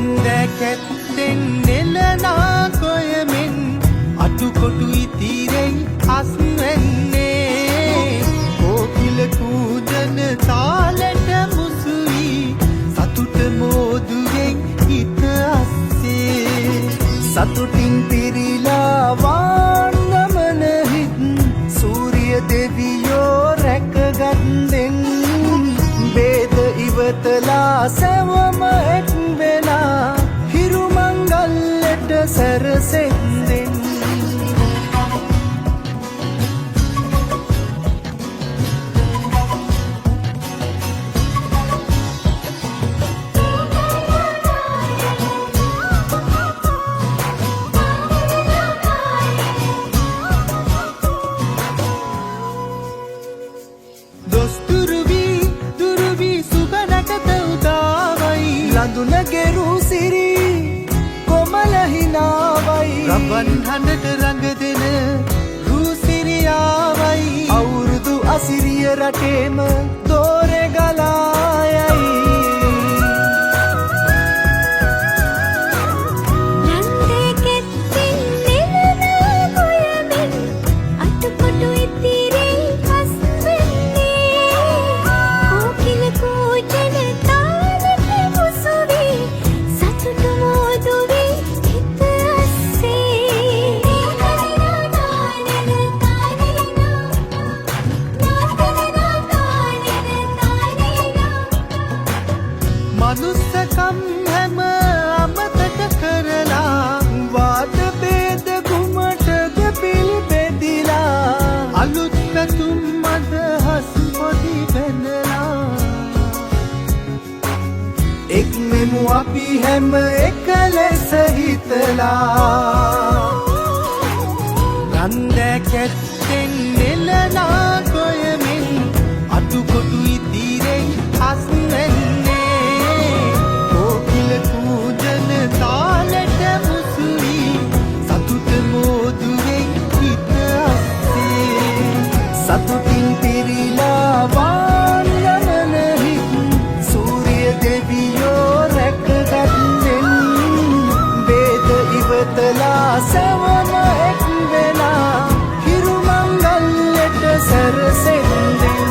රන්දැකැත්තෙන් නෙලනා කොයමෙන් අටුකොටු ඉතිරෙයි අස්වැන්නේ කෝකිල කූජන තාලෙට මුසුයි සතුට මෝදුවෙන් හිත අස්සේ සතුටින් පිරිලා වාන්නමන හිත් සූරිය දෙවියෝ රැකගත්දෙන් බේද ඉවතලා සැවම එක් වෙලා හිරු මංගල්ලට සැරසෙන්දෙන් ලඳුනගෙරු සිරි කොමල හිනාවයි රබන් හඬට රඟ දෙන රූසිරියාවයි අවුරුදු අසිරිය රටේම දෝරෙ ගලායයි මනුස්සකම් හැම අමතක කරලා වාද බේද කුමටද පිළිපෙදිලා අලුත් පැතුම් අදහස් පොඩි බැඳලා එක් මෙමු අපි හැම එක ලෙස හිතලා රන්දැකැත්තෙන් නෙලනා කොයමින් අටුකොටු ඉතිරෙයි අස්වැන්නේ තාලෙට මුසුයි සතුට මෝදුවෙන් හිත අස්සේ සතුටින් පිරිලා වාන්නමන හිත් සූරිය දෙවියෝ රැකගත්දෙන් බේද ඉවතලා සැවම එක් වෙලා හිරු මංගල්ලට සැරසෙන්දෙන්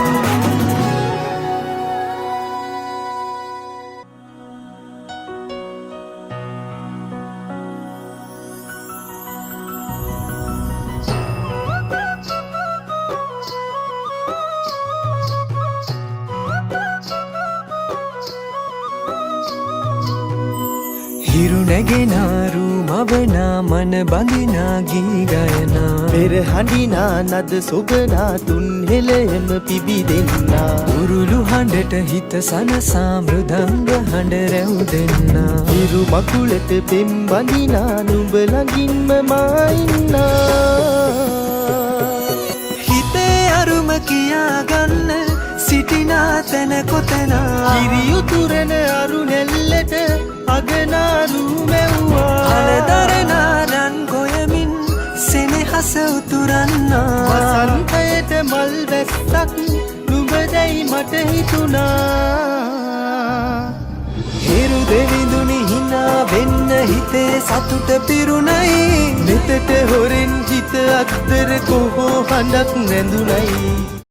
හිරු නැගෙනාරු මවනා මන බඳිනා ගී ගයනා පෙර හඬිනා නද සොබනා තුන් හෙළයම පිබිදෙන්නා උරුළු හඬට හිත සනසා මෘදංග හඬ රැව් දෙන්නා හිරු මකුලට පෙම් බඳිනා නුඹ ළඟින්ම මා ඉන්නා හිතේ අරුම කියාගන්න සිටිනා තැන කොතනා කිරියුතුරන අරු නැල්ලට අගනාරු මෙව්වා අලදරනාරන් ගොයමින් සෙනෙහස උතුරන්නා වසන්තයට මල් වැස්සක් නුඹදැයි මට හිතුණා හිරු දෙවිඳුනි හිනා වෙන්න හිතේ සතුට පිරුණයි මෙතට හොරෙන් හිත අත්තර කොහෝ හඬක් නැඳුනයි